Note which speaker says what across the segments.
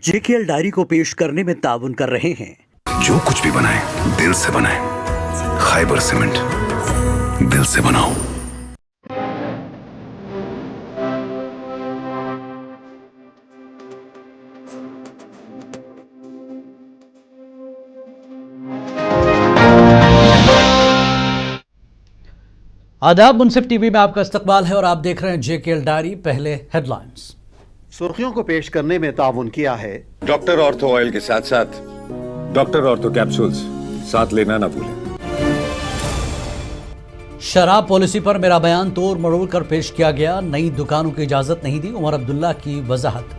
Speaker 1: JKL diary को पेश करने में ताउन कर रहे हैं।
Speaker 2: जो कुछ भी बनाए दिल से बनाए, खैबर सीमेंट, दिल से बनाओ।
Speaker 3: आदाब, मुनसिफ टीवी में आपका इस्तकबाल है और आप देख रहे हैं JKL डायरी। पहले हेडलाइंस।
Speaker 4: सुर्खियों को पेश करने में ताउन किया है
Speaker 5: डॉक्टर ऑर्थो ऑयल के साथ साथ
Speaker 6: डॉक्टर ऑर्थो कैप्सूल्स साथ लेना ना भूलें।
Speaker 3: शराब पॉलिसी पर मेरा बयान तोड़ मरोड़ कर पेश किया गया, नई दुकानों की इजाजत नहीं दी, उमर अब्दुल्ला की वजाहत।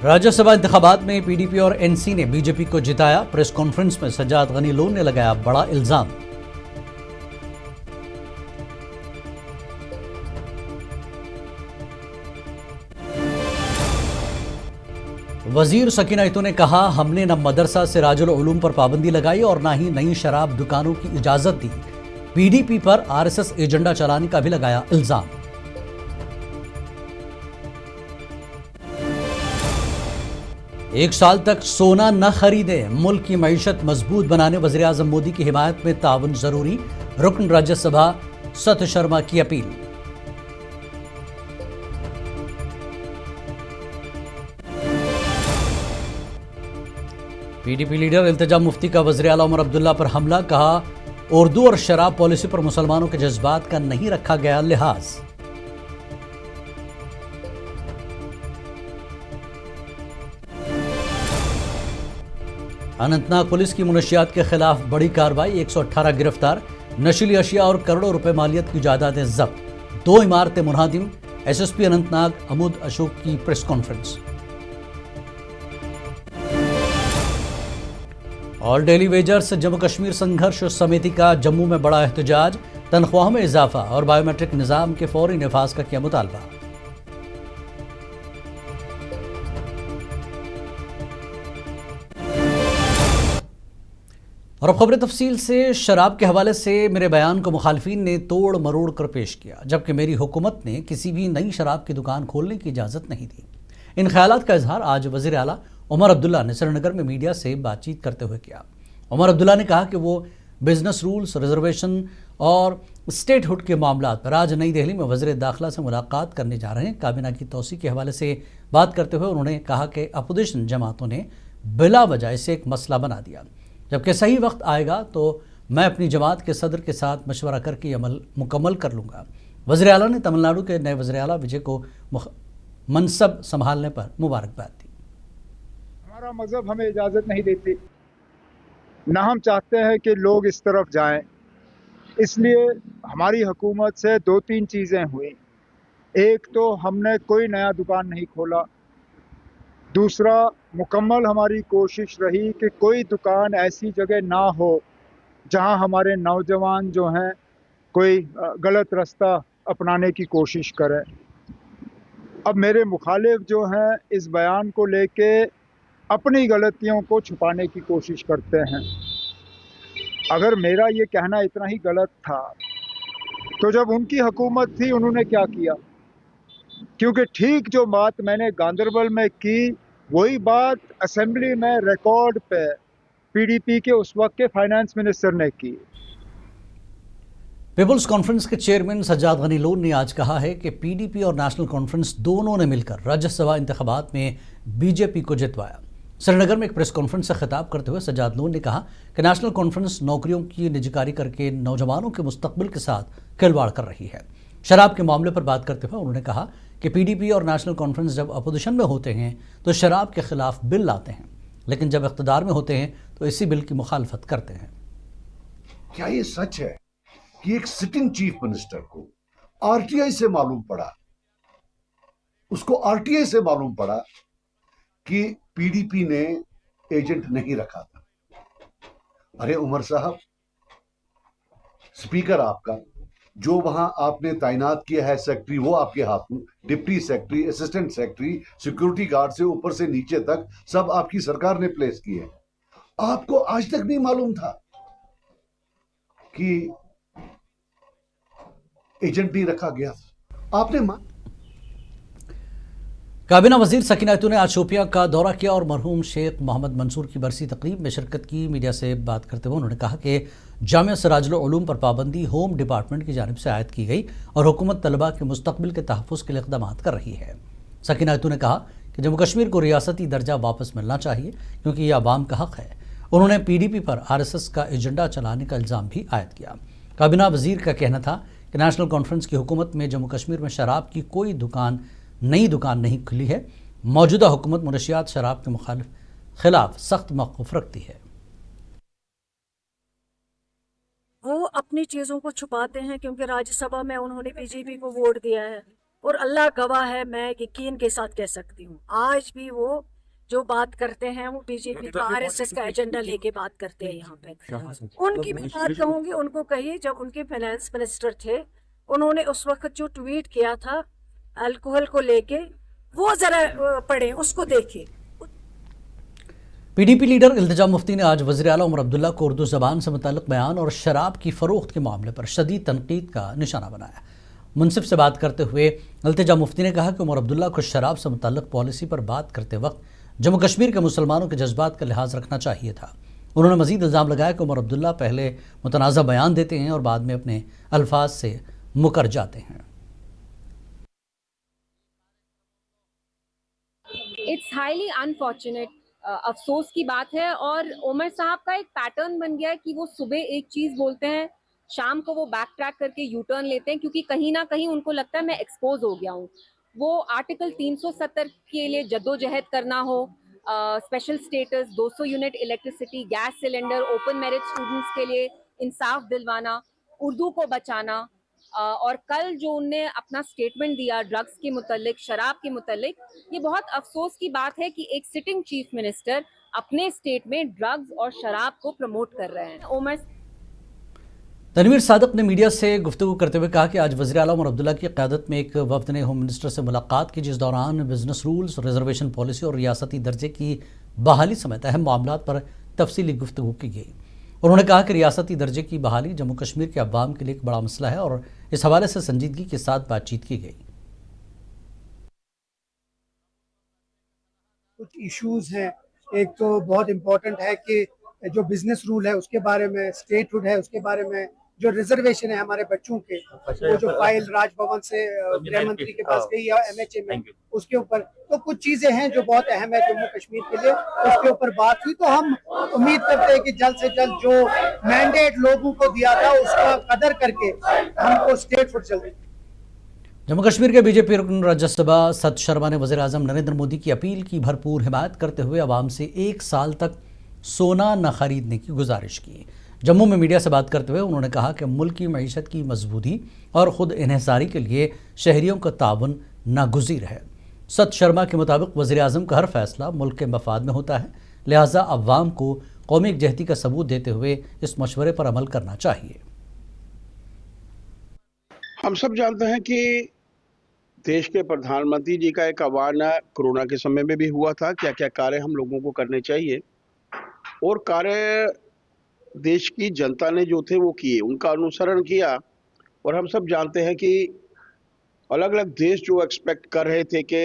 Speaker 3: राज्यसभा इंतखाबात में PDP और NC ने BJP को जिताया, प्रेस कॉन्फ्रेंस में सज्जाद गनी लोन ने लगाया बड़ा इल्जाम। वजीर सकीना इतू ने कहा, हमने न मदरसा सिराजुल उलूम पर पाबंदी लगाई और ना ही नई शराब दुकानों की इजाजत दी। PDP पर RSS एजेंडा चलाने का भी लगाया इल्जाम। एक साल तक सोना न खरीदे, मुल्क की मईशत मजबूत बनाने वज़ीर आज़म मोदी की हिमायत में ताउन जरूरी, रुकन राज्यसभा सत शर्मा की appeal. PDP leader Iltija Mufti का वज़ीर आला उमर अब्दुल्ला पर हमला, कहा उर्दू और शराब पॉलिसी पर मुसलमानों के जज्बात का नहीं रखा गया लिहाज। अनंतनाग पुलिस की मुनशियात के खिलाफ बड़ी कार्रवाई, 118 गिरफ्तार, नशीली अशिया और करोड़ों रुपए मालियत की जायदादें जब्त, 2 इमारतें मुनहदिम। SSP अनंतनाग अमूद अशोक की press conference. All daily wagers Jammu Kashmir संघर्ष समिति का जम्मू में बड़ा एहतजाज, तनख्वाह में इजाफा और बायोमेट्रिक निजाम के फौरी निफाज का किया मुतालबा। और अब खबरें तफसील से। शराब के हवाले से मेरे बयान को मुखालफीन ने तोड़ मरोड़ कर पेश किया, जबकि मेरी हुकूमत ने किसी भी नई शराब की दुकान खोलने की इजाज़त नहीं दी। इन ख्यालात का इजहार आज वज़ीर आला उमर अब्दुल्ला ने श्रीनगर में मीडिया से बातचीत करते हुए किया। उमर अब्दुल्ला ने कहा कि वो बिजनेस रूल्स, रिजर्वेशन और स्टेट हुड के मामला पर आज नई दिल्ली में वज़ीर दाखिला से मुलाकात करने जा रहे हैं। काबीना की तोसी के हवाले से बात करते हुए उन्होंने कहा कि अपोजिशन जमातों ने बिला वजह इसे एक मसला बना दिया, जबकि सही वक्त आएगा तो मैं अपनी जमात के सदर के साथ मशवरा करके अमल मुकम्मल कर लूँगा। वज़ीर आला ने तमिलनाडु के नए वज़ीर आला विजय को मनसब संभालने पर मुबारकबाद दी।
Speaker 7: हमारा मज़हब हमें इजाज़त नहीं देती, ना हम चाहते हैं कि लोग इस तरफ जाएं, इसलिए हमारी हुकूमत से 2-3 चीज़ें हुई। एक तो हमने कोई नया दुकान नहीं खोला, दूसरा मुकम्मल हमारी कोशिश रही कि कोई दुकान ऐसी जगह ना हो जहां हमारे नौजवान जो हैं कोई गलत रास्ता अपनाने की कोशिश करें। अब मेरे मुखालिफ जो हैं इस बयान को लेके अपनी गलतियों को छुपाने की कोशिश करते हैं। अगर मेरा ये कहना इतना ही गलत था तो जब उनकी हुकूमत थी उन्होंने क्या किया? क्योंकि ठीक जो बात मैंने गांदरबल में की वही बात असेंबली में रिकॉर्ड पे PDP के उस वक्त के फाइनेंस मिनिस्टर ने की।
Speaker 3: पीपुल्स कॉन्फ्रेंस के चेयरमैन सज्जाद गनी लोन ने आज कहा है कि PDP और नेशनल कॉन्फ्रेंस दोनों ने मिलकर राज्यसभा इंतखाबात में BJP को जितवाया। श्रीनगर में एक प्रेस कॉन्फ्रेंस से खिताब करते हुए सज्जाद लोन ने कहा कि नेशनल कॉन्फ्रेंस नौकरियों की निजकारी करके नौजवानों के मुस्तकबिल के साथ खिलवाड़ कर रही है। शराब के मामले पर बात करते हुए उन्होंने कहा कि PDP और नेशनल कॉन्फ्रेंस जब अपोजिशन में होते हैं तो शराब के खिलाफ बिल लाते हैं, लेकिन जब इख्तिदार में होते हैं तो इसी बिल की मुखालफत करते हैं।
Speaker 8: क्या ये सच है कि एक सिटिंग चीफ मिनिस्टर को RTI से मालूम पड़ा, उसको RTI से मालूम पड़ा कि PDP ने एजेंट नहीं रखा था? अरे उमर साहब, स्पीकर आपका जो वहां आपने तैनात किया है सेक्रेटरी, वो आपके हाथ में, deputy secretary, assistant secretary, security guard से ऊपर से नीचे तक सब आपकी सरकार ने प्लेस किए। आपको आज तक नहीं मालूम था कि एजेंट भी रखा गया था। आपने
Speaker 3: काबीना वजीर सकीना खातून ने आज शोपियां का दौरा किया और मरहूम शेख मोहम्मद मंसूर की बरसी तकरीब में शिरकत की। मीडिया से बात करते हुए उन्होंने कहा कि जामिया सिराजुल उलूम पर पाबंदी होम डिपार्टमेंट की जानिब से आयद की गई और हुकूमत तलबा के मुस्तकबिल के तहफ़्फ़ुज़ के लिए इक़दाम कर रही है। सकीना खातून ने कहा कि जम्मू कश्मीर को रियासती दर्जा वापस मिलना चाहिए क्योंकि यह आवाम का हक़ है। उन्होंने PDP पर RSS का एजेंडा चलाने का इल्ज़ाम भी आयद किया। काबीना वजीर का कहना था कि नेशनल कॉन्फ्रेंस की हुकूमत में जम्मू कश्मीर में शराब की कोई नई दुकान नहीं खुली है। मौजूदा हुकूमत मुनशियात शराब के खिलाफ सख्त मौक़िफ़ रखती है।
Speaker 9: वो अपनी चीज़ों को छुपाते हैं क्योंकि राज्यसभा में उन्होंने बीजेपी को वोट दिया है और अल्लाह गवाह है, मैं यकीन के साथ कह सकती हूँ आज भी वो जो बात करते हैं वो बीजेपी का RSS का एजेंडा लेके बात करते हैं। यहाँ पे उनकी भी बात कहूँगी, उनको कहिए जब उनके फाइनेंस मिनिस्टर थे उन्होंने उस वक्त जो ट्वीट किया था अल्कोहल को लेके, वो जरा पढ़े, उसको देखिए।
Speaker 3: PDP लीडर इल्तिजा मुफ्ती ने आज वज़ीर आला उमर अब्दुल्ला को उर्दू ज़बान से मुतल्लिक़ बयान और शराब की फ़रोख्त के मामले पर शदीद तनकीद का निशाना बनाया। मुनसिफ से बात करते हुए इल्तिजा मुफ्ती ने कहा कि उमर अब्दुल्ला को शराब से मुतल्लिक़ पॉलिसी पर बात करते वक्त जम्मू कश्मीर के मुसलमानों के जज्बात का लिहाज रखना चाहिए था। उन्होंने मज़ीद इल्ज़ाम लगाया कि उमर अब्दुल्ला पहले मुतनाज़ा बयान देते हैं और बाद में अपने अल्फाज से मुकर जाते हैं।
Speaker 10: इट्स हाईली अनफॉर्चुनेट, अफसोस की बात है। और उमर साहब का एक पैटर्न बन गया है कि वो सुबह एक चीज़ बोलते हैं, शाम को वो बैक ट्रैक करके यू टर्न लेते हैं क्योंकि कहीं ना कहीं उनको लगता है मैं एक्सपोज हो गया हूँ। वो आर्टिकल 370 के लिए जद्दोजहद करना हो, special status, 200 unit electricity, gas cylinder, open merit students के लिए इंसाफ दिलवाना, उर्दू को बचाना, और कल जो उनने अपना स्टेटमेंट दिया ड्रग्स के मुतल्लिक, शराब के मुतल्लिक, ये बहुत अफसोस की बात है कि एक सिटिंग चीफ मिनिस्टर अपने स्टेट में ड्रग्स और शराब को प्रमोट कर रहे हैं। उमर
Speaker 3: तनवीर सादक ने मीडिया से गुफ्तगू करते हुए कहा कि आज वज़ीर आला उमर अब्दुल्ला की क़यादत में एक वफ़द ने होम मिनिस्टर से मुलाकात की, जिस दौरान बिजनेस रूल्स, रिजर्वेशन पॉलिसी और रियासती दर्जे की बहाली समेत अहम मामलात पर तफसीली गुफ्तगू की गई। उन्होंने कहा कि रियासती दर्जे की बहाली जम्मू कश्मीर के अवाम के लिए एक बड़ा मसला है और इस हवाले से संजीदगी के साथ बातचीत की गई।
Speaker 11: कुछ इश्यूज हैं, एक तो बहुत इम्पोर्टेंट है कि जो बिजनेस रूल है उसके बारे में, स्टेटहुड है उसके बारे में, जो रिजर्वेशन है हमारे बच्चों के, वो जो फाइल राजभवन से गृह मंत्री के पास गई है MHA में, उसके ऊपर तो कुछ चीजें हैं जो बहुत अहम है जम्मू कश्मीर के लिए, उसके ऊपर बात हुई। तो हम उम्मीद करते हैं कि जल्द से जल्द जो मैंडेट लोगों को दिया था उसका कदर करके हमको स्टेटहुड जल्दी।
Speaker 3: जम्मू कश्मीर के बीजेपी रुकन राज्यसभा सत शर्मा ने वज़ीर आज़म नरेंद्र मोदी की अपील की भरपूर हिमायत करते हुए आवाम से 1 साल तक सोना न खरीदने की गुजारिश की। जम्मू में मीडिया से बात करते हुए उन्होंने कहा कि मुल्क की मईशत की मजबूती और ख़ुद इन्हिसारी के लिए शहरियों का ताउन नागुज़ीर है। सत शर्मा के मुताबिक वज़ीर आज़म का हर फैसला मुल्क के मफाद में होता है, लिहाजा अवाम को कौमी यकजहती का सबूत देते हुए इस मशवरे पर अमल करना चाहिए।
Speaker 12: हम सब जानते हैं कि देश के प्रधानमंत्री जी का एक आह्वान कोरोना के समय में भी हुआ था, क्या क्या कार्य हम लोगों को करने चाहिए, और कार्य देश की जनता ने जो थे वो किए, उनका अनुसरण किया। और हम सब जानते हैं कि अलग अलग देश जो एक्सपेक्ट कर रहे थे कि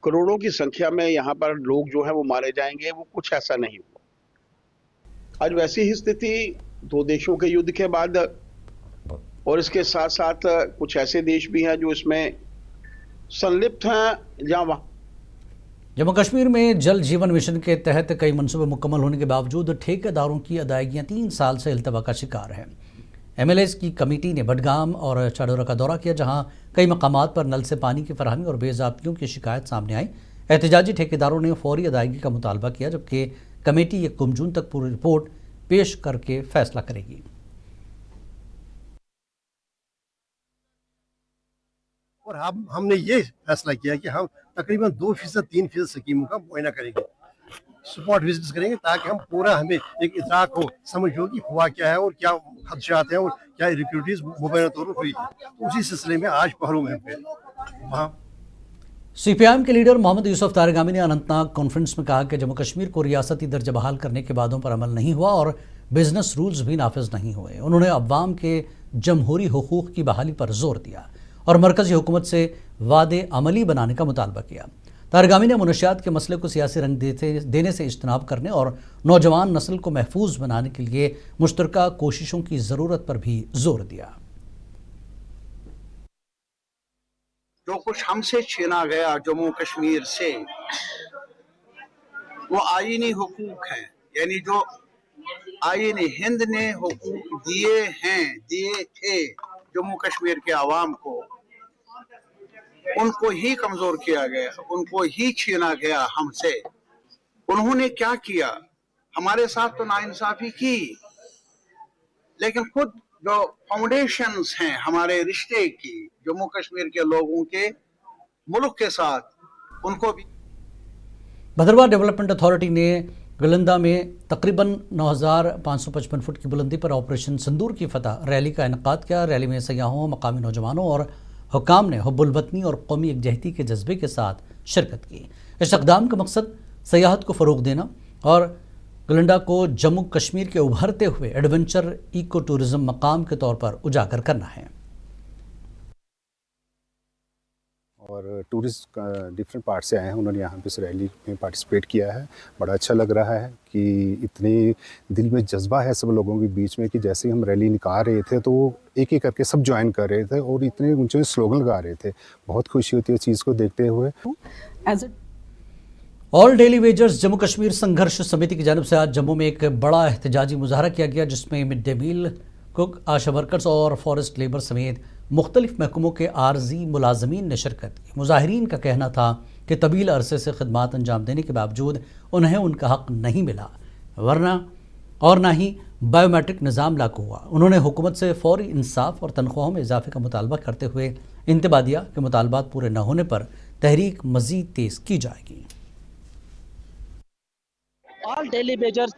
Speaker 12: करोड़ों की संख्या में यहाँ पर लोग जो है वो मारे जाएंगे, वो कुछ ऐसा नहीं हुआ। आज वैसी ही स्थिति 2 देशों के युद्ध के बाद, और इसके साथ साथ कुछ ऐसे देश भी हैं जो इसमें संलिप्त हैं जहाँ वहाँ।
Speaker 3: जम्मू कश्मीर में जल जीवन मिशन के तहत कई मंसूबे मुकम्मल होने के बावजूद ठेकेदारों की अदायगियाँ 3 साल से इल्तवा का शिकार हैं। MLAs की कमेटी ने बडगाम और चाडोरा का दौरा किया, जहां कई मकामात पर नल से पानी की फरहमी और बेज़ाब्तियों की शिकायत सामने आई। एहतजाजी ठेकेदारों ने फौरी अदायगी का मुतालबा किया, जबकि कमेटी 1 जून तक पूरी रिपोर्ट पेश करके फैसला करेगी।
Speaker 11: और हमने ये फैसला किया कि हम तकरीबन 2% 3% स्कीमों का मुआयना करेंगे, स्पॉट विजिट्स करेंगे, ताकि हम पूरा हमें एक इतराक हो, समझ हो कि हुआ क्या है और क्या खदशात हैं और क्या इरेगुलरिटीज मुबैना तौर पर हुई। तो उसी सिलसिले में आज पहलू में वहाँ
Speaker 3: CPIM के लीडर मोहम्मद यूसुफ तारिगामी ने अनंतनाग कॉन्फ्रेंस में कहा कि जम्मू कश्मीर को रियासती दर्जा बहाल करने के वादों पर अमल नहीं हुआ और بزنس رولز بھی نافذ نہیں ہوئے۔ انہوں نے عوام کے جمہوری حقوق کی بحالی پر زور دیا اور مرکزی حکومت سے وعدے عملی بنانے کا مطالبہ کیا۔ طاہر نے منشیات کے مسئلے کو سیاسی رنگ دینے سے اجتناب کرنے اور نوجوان نسل کو محفوظ بنانے کے لیے مشترکہ کوششوں کی ضرورت پر بھی زور دیا۔
Speaker 13: جو کچھ ہم سے چھینا گیا جموں کشمیر سے وہ آئینی حقوق ہیں، یعنی جو آئین ہند نے حقوق دیے تھے جموں کشمیر کے عوام کو، ان کو ہی کمزور کیا گیا، ان کو ہی چھینا گیا ہم سے۔ انہوں نے کیا کیا؟ ہمارے ساتھ تو ناانصافی کی، لیکن خود جو فاؤنڈیشنز ہیں ہمارے رشتے کی جموں کشمیر کے لوگوں کے ملک کے ساتھ، ان کو بھی۔
Speaker 3: بھدرواہ ڈیولپمنٹ اتھارٹی نے گلندہ میں تقریباً 9555 فٹ کی بلندی پر آپریشن سندور کی فتح ریلی کا انعقاد کیا۔ ریلی میں سیاحوں، مقامی نوجوانوں اور حکام نے حب الوطنی اور قومی یکجہتی کے جذبے کے ساتھ شرکت کی۔ اس اقدام کا مقصد سیاحت کو فروغ دینا اور گلنڈا کو جموں کشمیر کے ابھرتے ہوئے ایڈونچر ایکو ٹورزم مقام کے طور پر اجاگر کرنا ہے۔
Speaker 14: اور ٹورسٹ ڈفرینٹ پارٹ سے آئے ہیں، انہوں نے یہاں پہ اس ریلی میں پارٹیسپیٹ کیا ہے۔ بڑا اچھا لگ رہا ہے کہ اتنے دل میں جذبہ ہے سب لوگوں کے بیچ میں کہ جیسے ہم ریلی نکال رہے تھے تو وہ ایک ایک کر کے سب جوائن کر رہے تھے اور اتنے اونچے سلوگن لگا رہے تھے۔ بہت خوشی ہوتی ہے اس چیز کو دیکھتے ہوئے۔
Speaker 3: آل ڈیلی ویجرز جموں کشمیر سنگھرش سمیتی کی جانب سے آج جموں میں ایک بڑا احتجاجی مظاہرہ کیا گیا، جس میں مڈ ڈے میل کک، آشا ورکرز اور فارسٹ لیبر سمیت مختلف محکموں کے عارضی ملازمین نے شرکت کی۔ مظاہرین کا کہنا تھا کہ طویل عرصے سے خدمات انجام دینے کے باوجود انہیں ان کا حق نہیں ملا، نہ ہی بائیو میٹرک نظام لاگو ہوا۔ انہوں نے حکومت سے فوری انصاف اور تنخواہوں میں اضافے کا مطالبہ کرتے ہوئے انتباہ دیا کہ مطالبات پورے نہ ہونے پر تحریک مزید تیز کی جائے گی۔
Speaker 15: آل ڈیلی ویجرز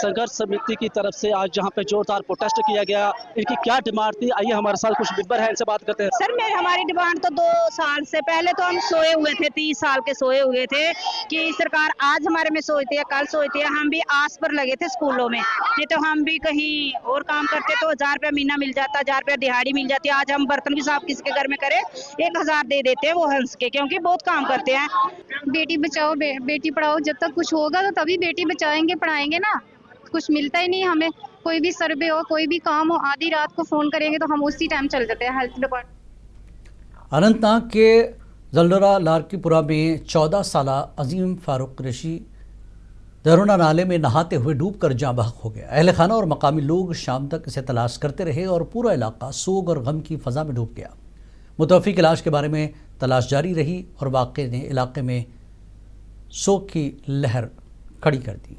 Speaker 15: سنگھرش سمیتی کی طرف سے آج جہاں پہ زوردار پروٹیسٹ کیا گیا، ان کی کیا ڈیمانڈ تھی؟ آئیے ہمارے ساتھ کچھ ممبر ہیں، ان سے بات کرتے ہیں۔
Speaker 16: سر ہماری ڈیمانڈ تو 2 سال سے پہلے تو ہم سوئے ہوئے تھے، 30 سال کے سوئے ہوئے تھے کہ سرکار آج ہمارے میں سوئتی ہے، کل سوئتی ہے۔ ہم بھی آس پر لگے تھے اسکولوں میں، نہیں تو ہم بھی کہیں اور کام کرتے تو 1000 روپیہ مہینہ مل جاتا، 1000 روپیہ دہاڑی مل جاتی۔ آج ہم برتن بھی صاف کسی کے گھر میں کرے 1000 دے دیتے ہیں وہ ہنس کے، کیونکہ بہت کام کرتے ہیں۔
Speaker 17: بیٹی بچاؤ بیٹی پڑھاؤ، جب تک کچھ ہوگا تو تبھی بیٹی بچائیں گے پڑھائیں گے نا، کچھ ملتا ہی نہیں ہمیں۔ کوئی بھی سروے ہو، کوئی بھی کام ہو، آدھی رات کو فون کریں گے تو ہم اسی ٹائم چل جاتے ہیں ہیلتھ ڈپارٹمنٹ۔
Speaker 3: اننت ناگ کے زلڈرا لارکی پورہ میں 14 سالہ عظیم فاروق قریشی درونا نالے میں نہاتے ہوئے ڈوب کر جاں بحق ہو گیا۔ اہل خانہ اور مقامی لوگ شام تک اسے تلاش کرتے رہے اور پورا علاقہ سوگ اور غم کی فضا میں ڈوب گیا۔ متوفی کی لاش کے بارے میں تلاش جاری رہی اور واقعے نے علاقے میں سوگ کی لہر کھڑی کر دی۔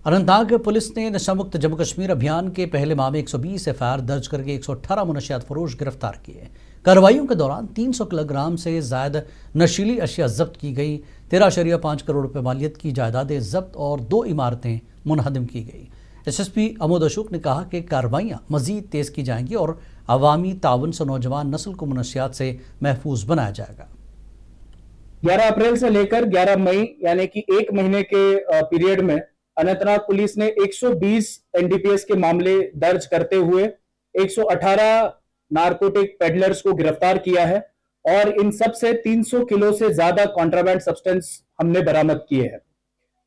Speaker 3: اننت ناگ پولیس نے نشہ مکت جموں کشمیر ابھیان کے پہلے ماہ میں 120 FIR درج کر کے 118 منشیات فروش گرفتار کیے۔ کارروائیوں کے دوران 300 کلو گرام سے زائد نشیلی اشیاء ضبط کی گئی، 13.5 کروڑ روپے مالیت کی جائیدادیں ضبط اور 2 عمارتیں منہدم کی گئی۔ SSP امود اشوک نے کہا کہ کارروائیاں مزید تیز کی جائیں گی اور عوامی تعاون سے نوجوان نسل کو منشیات سے محفوظ بنایا جائے گا۔
Speaker 18: 11 اپریل سے لے کر 11 مئی یعنی کہ 1 مہینے کے پیریڈ میں اننت ناگ پولیس نے 120 NDPS کے معاملے درج کرتے ہوئے 118 نارکوٹک پیڈلرز کو گرفتار کیا ہے اور ان سب سے 300 کلو سے زیادہ کانٹرابینڈ سبسٹنس ہم نے برآمد کیے ہیں۔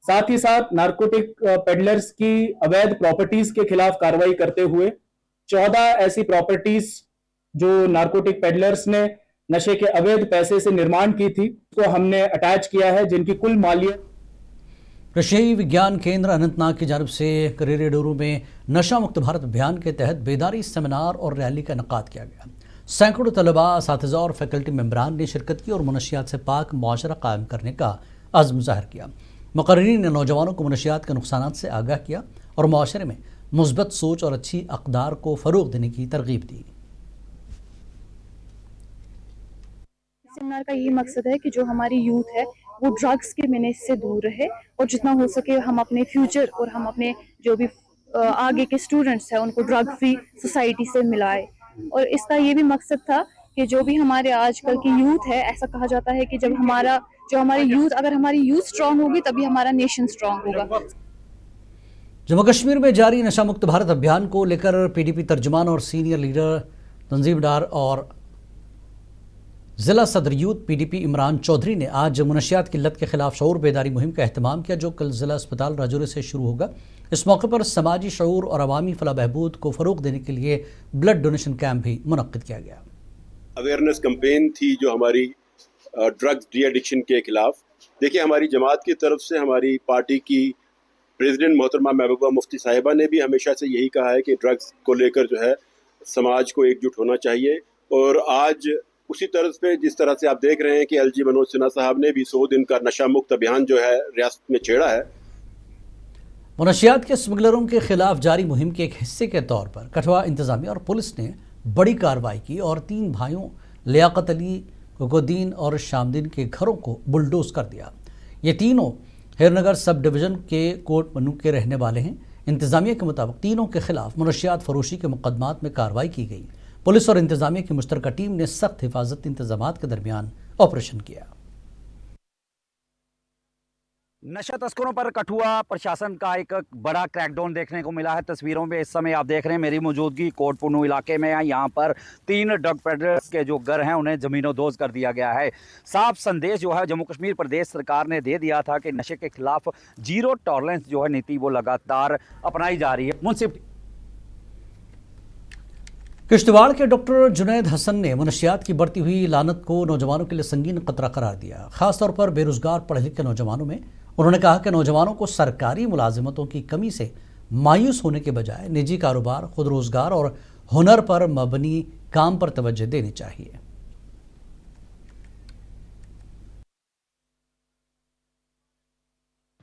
Speaker 18: ساتھ ہی ساتھ نارکوٹک پیڈلرز کی اویدھ پراپرٹیز کے خلاف کارروائی کرتے ہوئے 14 ایسی پراپرٹیز جو نارکوٹک پیڈلرز نے نشے کے اویدھ پیسے سے نرمان کی تھی کو ہم نے اٹیچ کیا ہے، جن کی کل مالیت۔
Speaker 3: رشیائی وگیان کیندر اننت ناگ کی جانب سے کریرے ڈورو میں نشہ مکت بھارت ابھیان کے تحت بیداری سیمینار اور ریلی کا انعقاد کیا گیا۔ سینکڑوں طلباء، اساتذہ اور فیکلٹی ممبران نے شرکت کی اور منشیات سے پاک معاشرہ قائم کرنے کا عزم ظاہر کیا۔ مقررین نے نوجوانوں کو منشیات کے نقصانات سے آگاہ کیا اور معاشرے میں مثبت سوچ اور اچھی اقدار کو فروغ دینے کی ترغیب دی۔
Speaker 17: سیمینار کا یہ مقصد ہے کہ جو ہماری یوتھ ہے وہ ڈرگس کے مینس سے دور رہے اور جتنا ہو سکے ہم اپنے فیوچر اور ہم اپنے جو بھی آگے کے اسٹوڈنٹس ہیں ان کو ڈرگ فری سوسائٹی سے ملائے۔ اور اس کا یہ بھی مقصد تھا کہ جو بھی ہمارے آج کل کی یوتھ ہے، ایسا کہا جاتا ہے کہ جب ہمارا जो हमारी यूथ, अगर हमारी यूथ स्ट्रांग होगी तभी हमारा नेशन स्ट्रांग होगा।
Speaker 3: जम्मू कश्मीर में जारी नशा मुक्त भारत अभियान को लेकर पीडीपी तर्जुमान और सीनियर लीडर तंजीमदार और ज़िला सदर यूथ पीडीपी इमरान चौधरी ने आज मुनशियात की लत के खिलाफ शऊर बेदारी मुहिम का अहतमाम किया, जो कल ज़िला अस्पताल राजौरी से शुरू होगा। इस मौके पर समाजी शऊर और अवामी फलाह बहबूद को फ़रोग़ देने के लिए ब्लड डोनेशन कैंप भी मुनक्किद किया गया।
Speaker 5: अवेयरनेस कैंपेन थी जो हमारी ड्रग्स डी एडिक्शन के खिलाफ। देखिए, हमारी जमात की तरफ से हमारी पार्टी की प्रेसिडेंट मोहतरमा महबूबा मुफ्ती साहिबा ने भी हमेशा से यही कहा है कि ड्रग्स को लेकर जो है समाज को एकजुट होना चाहिए। और आज उसी तरह पे जिस तरह से आप देख रहे हैं कि एलजी मनोज सिन्हा साहब ने भी 100 दिन का नशा मुक्त अभियान जो है रियासत में छेड़ा है।
Speaker 3: मुनशियात के स्मगलरों के खिलाफ जारी मुहिम के एक हिस्से के तौर पर कठुआ इंतजामिया और पुलिस ने बड़ी कार्रवाई की और 3 भाइयों लियाकत अली, गुगुद्दीन और शामदीन के घरों को बुलडोज कर दिया। ये तीनों हिरनगर सब डिवीज़न के कोट मनु के रहने वाले हैं। इंतजामिया के मुताबिक तीनों के खिलाफ मुनशियात फरोशी के मुकदमात में कार्रवाई की गई। पुलिस और इंतजामिया की मुश्तरका टीम ने सख्त हिफाजती इंतजामात के दरमियान ऑपरेशन किया।
Speaker 19: नशा तस्करों पर कठुआ प्रशासन का एक बड़ा क्रैकडाउन देखने को मिला है। तस्वीरों में इस समय आप देख रहे हैं मेरी मौजूदगी कोट पुनू इलाके में है। यहाँ पर 3 ड्रग पेडलर्स के जो घर हैं उन्हें ज़मीनोदोज़ कर दिया गया है। साफ संदेश जो है जम्मू कश्मीर प्रदेश सरकार ने दे दिया था कि नशे के खिलाफ जीरो टॉलरेंस जो है नीति वो लगातार अपनाई जा रही है। मुंसिफ
Speaker 3: किश्तवाड़ के डॉक्टर जुनैद हसन ने मुनशियात की बढ़ती हुई लानत को नौजवानों के लिए संगीन खतरा करार दिया, खासतौर पर बेरोजगार पढ़े लिखे नौजवानों में। उन्होंने कहा कि नौजवानों को सरकारी मुलाजिमतों की कमी से मायूस होने के बजाय निजी कारोबार, खुद रोजगार और हुनर पर मबनी काम पर तवज्जो देनी चाहिए।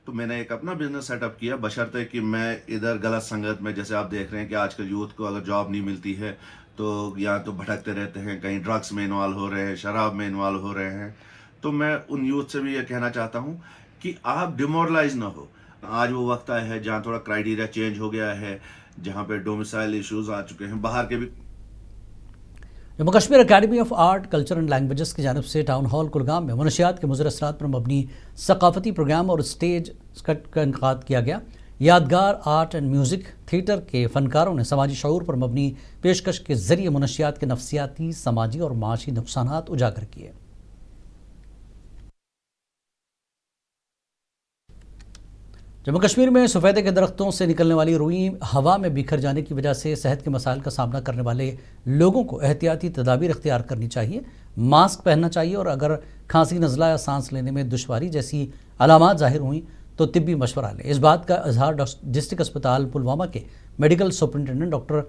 Speaker 20: तो मैंने एक अपना बिजनेस सेटअप किया, बशर्ते कि मैं इधर गलत संगत में, जैसे आप देख रहे हैं कि आजकल यूथ को अगर जॉब नहीं मिलती है तो या तो भटकते रहते हैं, कहीं ड्रग्स में इन्वॉल्व हो रहे हैं, शराब में इन्वॉल्व हो रहे हैं। तो मैं उन यूथ से भी ये कहना चाहता हूँ कि आप डिमोरलाइज ना हो। आज वो वक्त आया है जहाँ थोड़ा क्राइटेरिया चेंज हो गया है, जहाँ पे डोमिसाइल इश्यूज आ चुके हैं, बाहर के भी।
Speaker 3: Jammu Kashmir academy of art, culture and languages की जानिब से टाउन हॉल कुलगाम में मुनशियात के मुज़र असरात पर मबनी सकाफती प्रोग्राम और स्टेज स्कट का इनकाद किया गया। यादगार आर्ट एंड म्यूज़िक थिएटर के फ़नकारों ने समाजी शऊर पर मबनी पेशकश के ज़रिए मुनशियात के नफसियाती, समाजी और माशी नुकसानात उजागर किए। जम्मू कश्मीर में सफ़ेदे के दरख्तों से निकलने वाली रुई हवा में बिखर जाने की वजह से सेहत के मसाइल का सामना करने वाले लोगों को एहतियाती तदाबीर इख्तियार करनी चाहिए। मास्क पहनना चाहिए और अगर खांसी, नज़ला या सांस लेने में दुश्वारी जैसी अलामात ज़ाहिर हुई तो तिब्बी मशवरा लें। इस बात का इजहार डिस्ट्रिक्ट अस्पताल पुलवामा के मेडिकल सुपरिटेंडेंट डॉक्टर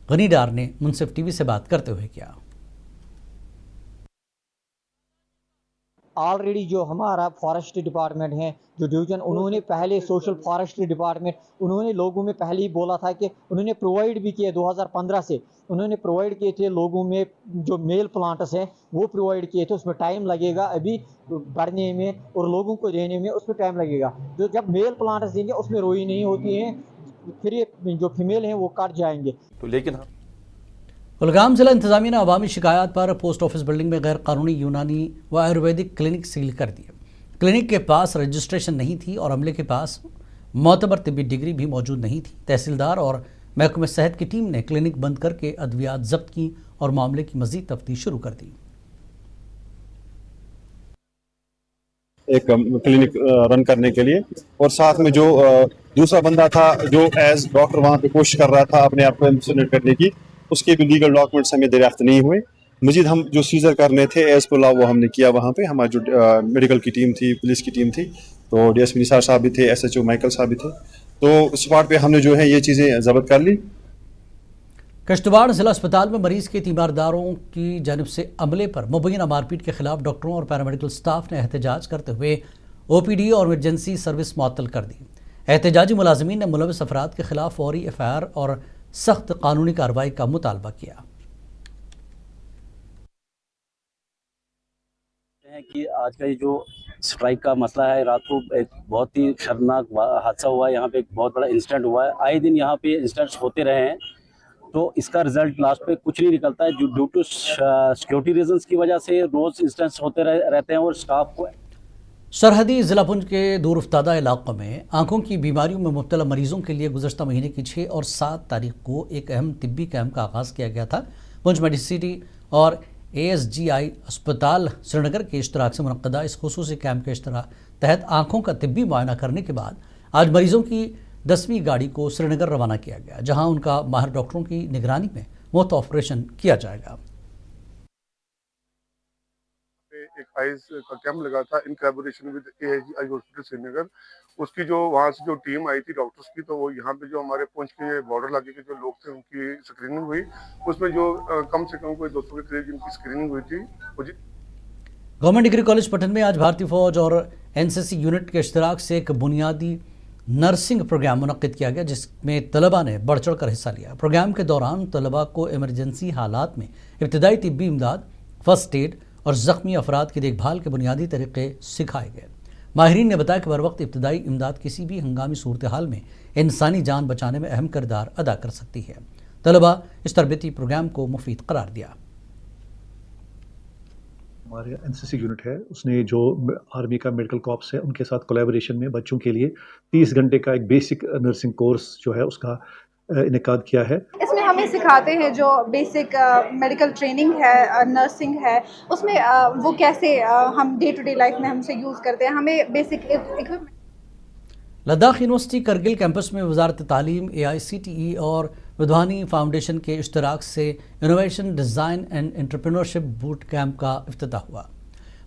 Speaker 3: गनी डार ने मुनसिफ टीवी से बात करते हुए किया।
Speaker 21: ऑलरेडी जो हमारा फॉरेस्ट्री डिपार्टमेंट है जो डिवीज़न, उन्होंने पहले सोशल फॉरेस्ट्री डिपार्टमेंट उन्होंने लोगों में पहले ही बोला था कि उन्होंने प्रोवाइड भी किए 2015 से उन्होंने प्रोवाइड किए थे लोगों में जो मेल प्लांट्स हैं वो प्रोवाइड किए थे। उसमें टाइम लगेगा अभी बढ़ने में और लोगों को देने में, उसमें टाइम लगेगा। जो जब मेल प्लांट्स देंगे उसमें रोई नहीं होती है, फिर ये जो फीमेल हैं वो कट जाएंगे।
Speaker 6: तो लेकिन
Speaker 3: कुलगाम जिला इंतजामिया ने अवामी शिकायत पर पोस्ट ऑफिस बिल्डिंग में गैर कानूनी यूनानी व आयुर्वेदिक क्लिनिक सील कर दिए। क्लिनिक के पास रजिस्ट्रेशन नहीं थी और अमले के पास मोतबर तिब्बी डिग्री भी मौजूद नहीं थी। तहसीलदार और महकमे सेहत की टीम ने क्लिनिक बंद करके अद्वियात जब्त की और मामले की मजीद तफ्तीश शुरू कर दी।
Speaker 22: एक क्लिनिक रन करने के लिए, और साथ में जो दूसरा बंदा था जो एज डॉक्टर वहाँ पे कोशिश कर रहा था अपने आप को इम्पर्सोनेट करने की, उसके भी लीगल डॉक्यूमेंट्स हमें दरियाफ्त नहीं हुए। मजीद हम जो सीजर करने थे एज पर लॉ वो हमने किया। वहाँ पे हमारी जो मेडिकल की टीम थी, पुलिस की टीम थी, तो डीएसपी निसार साहब भी थे, SHO माइकल साहब भी थे, तो स्पॉट पे हमने जो है ये चीज़ें जब्त कर ली।
Speaker 3: किश्तवाड़ जिला अस्पताल में मरीज के तीमारदारों की जानिब से अमले पर मुबैना मारपीट के खिलाफ डॉक्टरों और पैरामेडिकल स्टाफ ने एहतजाज करते हुए OPD और इमरजेंसी सर्विस मुअत्तल कर दी। एहतजाजी मुलाजमीन ने मुलविस अफराद के खिलाफ फौरी FIR और सख्त कानूनी कार्रवाई का मुतालबा किया।
Speaker 15: कि आज का ये जो स्ट्राइक का मसला है, रात को एक बहुत ही खतरनाक हादसा हुआ है, यहाँ पे एक बहुत बड़ा इंसिडेंट हुआ है। आए दिन यहाँ पे इंसिडेंट्स होते रहे हैं, तो इसका रिजल्ट लास्ट पे कुछ नहीं निकलता है। जो ड्यू टू सिक्योरिटी रीजंस की वजह से रोज इंसिडेंट्स होते रहते हैं और स्टाफ को
Speaker 3: सरहदी ज़िला पुंछ के दूर अफ्तादा इलाकों में आंखों की बीमारियों में मुब्तला मरीजों के लिए गुज़श्ता महीने की 6 और 7 तारीख को एक अहम तिब्बी कैंप का आगाज़ किया गया था। पुंछ मेडिसिटी और ASGI अस्पताल श्रीनगर के इश्तराक से मुनक़्क़दा इस खुसूसी कैंप के तहत आंखों का तिब्बी मुआयना करने के बाद आज मरीजों की 10वीं गाड़ी को श्रीनगर रवाना किया गया, जहाँ उनका माहिर डॉक्टरों की निगरानी में मुफ्त ऑपरेशन किया जाएगा।
Speaker 1: एक आइज का कैंप लगा था in collaboration with ASGI hospital Srinagar. उसकी जो वहाँ से जो टीम आई थी डॉक्टर्स की, तो वो यहाँ पे जो हमारे पुंछ के बॉर्डर इलाके के जो लोग थे उनकी स्क्रीनिंग हुई। उसमें जो कम से कम कोई 200 के करीब जिनकी स्क्रीनिंग हुई थी।
Speaker 3: गवर्नमेंट डिग्री कॉलेज पटन में आज भारतीय फौज और NCC यूनिट के इश्तराक से एक बुनियादी नर्सिंग प्रोग्राम मुनक्किद किया गया, जिसमें तलबा ने बढ़ चढ़ कर हिस्सा लिया। प्रोग्राम के दौरान तलबा को इमरजेंसी हालात में इब्तदाई तिब्बी इमदाद, फर्स्ट एड और ज़ख्मी अफराद की देखभाल के बुनियादी तरीक़े सिखाए गए। माहिरीन ने बताया कि बर वक्त इब्तदाई इमदाद किसी भी हंगामी सूरत हाल में इंसानी जान बचाने में अहम किरदार अदा कर सकती है। तलबा इस तरबती प्रोग्राम को मुफीद करार दिया।
Speaker 2: हमारे NCC यूनिट है, उसने जो आर्मी का मेडिकल कॉर्प्स है उनके साथ कोलैबोरेशन में बच्चों के लिए 30 घंटे का एक बेसिक नर्सिंग कोर्स जो है उसका इनेकाद किया है।
Speaker 23: इसमें हमें सिखाते हैं जो बेसिक मेडिकल ट्रेनिंग है, नर्सिंग है, उसमें वो कैसे हम डे टू डे लाइफ में हमसे यूज़ करते हैं। हमें basic equipment.
Speaker 3: Ladakh university Kargil campus में वजारत तालीम, AICTE और विद्वानी फाउंडेशन के इश्तराक से innovation, design and entrepreneurship boot camp का इफ्तिताह हुआ।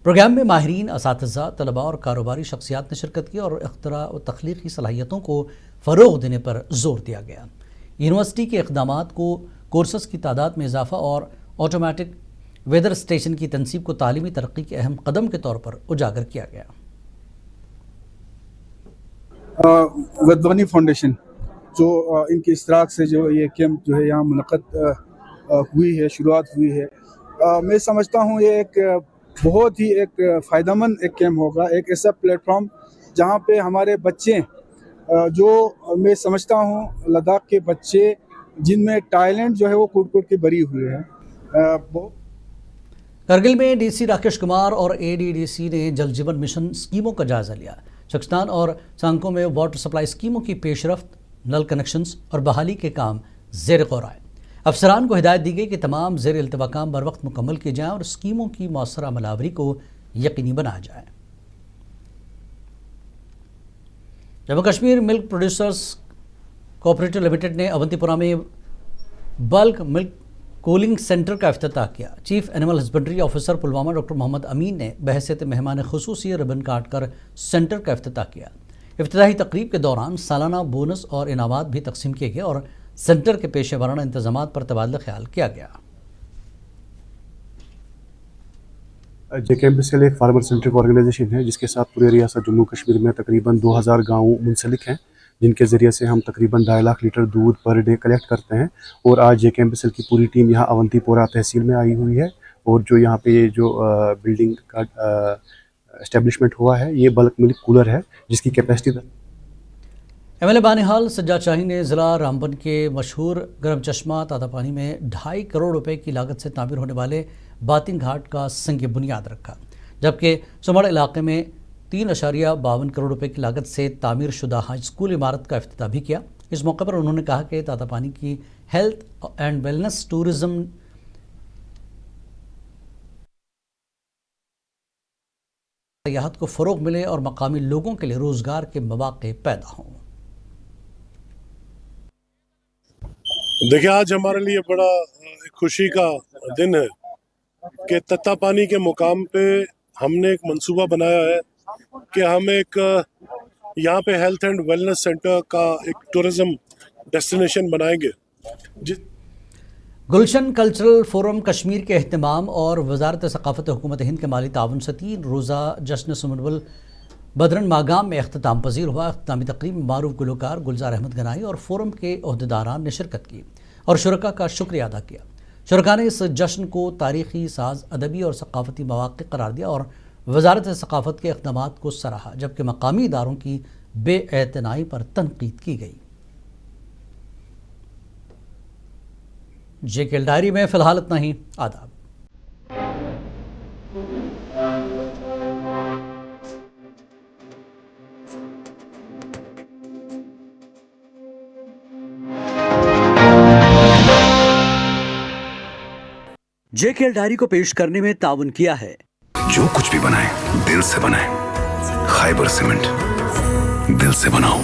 Speaker 3: प्रोग्राम में माहिरीन, असातिज़ा, तलबा और कारोबारी शख्सियात ने शिरकत की और इख्तरा और तख्लीकी सलाहियतों को फ़रोग़ देने पर जोर दिया गया। यूनिवर्सिटी के इक़दामात को कोर्सेस की तादाद में इजाफा और ऑटोमेटिक वेदर स्टेशन की तनसीब को तालीमी तरक्की के अहम कदम के तौर पर उजागर किया गया।
Speaker 24: विद्वानी फाउंडेशन जो इनके इश्तराक से जो ये कैंप जो है यहाँ मुनक़्क़द हुई है, शुरुआत हुई है, मैं समझता हूँ ये एक बहुत ही एक फ़ायदेमंद एक कैंप होगा, एक ऐसा प्लेटफॉर्म जहाँ पे हमारे बच्चे जो मैं समझता हूँ लद्दाख के बच्चे जिनमें टैलेंट जो है वो कूट कूट के भरी हुई है।
Speaker 3: करगिल में DC राकेश कुमार और ADDC ने जल जीवन मिशन स्कीमों का जायजा लिया। चक्स्तान और सांको में वाटर सप्लाई स्कीमों की पेशरफ्त, नल कनेक्शंस और बहाली के काम ज़ेर गौर आए। अफसरान को हिदायत दी गई कि तमाम ज़ेर इल्तवा काम बर वक्त मुकम्मल किए जाएँ और स्कीमों की मौसर अमलावरी को यकीनी बनाया जाए। Jammu Kashmir milk producers cooperative limited ने अवंतीपुरा में बल्क मिल्क कूलिंग सेंटर का इफ्तिताह किया। Chief animal husbandry officer Pulwama doctor Mohammad Amin ने बहैसियत मेहमान खुसूसी रिबन काट कर सेंटर का इफ्तिताह किया। इफ्तिताही तकरीब के दौरान सालाना बोनस और इनामात भी तकसीम किए गए और सेंटर के पेशे वाराना इंतजामात पर तबादला ख्याल किया गया।
Speaker 25: JKMPCL एक फार्मर सेंट्रिक ऑर्गेनाइजेशन है जिसके साथ पूरे रियासत जम्मू कश्मीर में तकरीबन 2000 गाँव मुंसलिक हैं, जिनके ज़रिए से हम तकरीबन 2.5 लाख लीटर दूध पर डे कलेक्ट करते हैं। और आज JKMPCL की पूरी टीम यहाँ अवंतीपोरा तहसील में आई हुई है और जो यहाँ पे जो बिल्डिंग का एस्टेब्लिशमेंट हुआ है ये बल्क मिल्क कूलर है जिसकी कैपेसिटी।
Speaker 3: MLA बानिहाल सज्जाद शाही ने ज़िला रामबन के मशहूर गर्म चश्मा तातापानी में 2.5 करोड़ रुपए की लागत से तामीर होने वाले बातिन घाट का संग बुनियाद रखा, जबकि सुमड़ इलाके में 3.52 करोड़ रुपए की लागत से तामीर शुदा हाई स्कूल इमारत का इफ्तिताह भी किया। इस मौके पर उन्होंने कहा कि तातापानी की हेल्थ एंड वेलनेस टूरिज़्म सयाहत को फ़रोग़ मिले और मकामी लोगों के लिए रोज़गार के मौक़े पैदा हों।
Speaker 26: देखिए, आज हमारे लिए बड़ा खुशी का दिन है कि तत्तापानी के मुकाम पे हमने एक मंसूबा बनाया है कि हम एक यहाँ पे हेल्थ एंड वेलनेस सेंटर का एक टूरिज़्म डेस्टिनेशन बनाएंगे।
Speaker 3: गुलशन कल्चरल फोरम कश्मीर के अहतमाम और वजारत सकाफ़त हुकूमत हिंद के माली ताउन से 3 रोज़ा जश्न सुमनबुल बदरन मागाम में अख्ताम पजीर हुआ। अख्तामी तकरीब में मारूफ गुलकार गुलजार अहमद गनाई और फोरम के अहदेदारान ने शिरकत की और शुरका का शुक्रिया अदा किया। शुरका ने इस जश्न को तारीख़ी साज, अदबी और सकाफ़ती मौक़े करार दिया और वजारत सकाफ़त के इक़दामात को सराहा, जबकि मकामी इदारों की बेएतनाई पर तनकीद की गई। JKL डायरी में फ़िलहाल इतना ही। आदाब। JKL डायरी को पेश करने में ताउन किया है।
Speaker 4: जो कुछ भी बनाए दिल से बनाए, खैबर सीमेंट, दिल से बनाओ।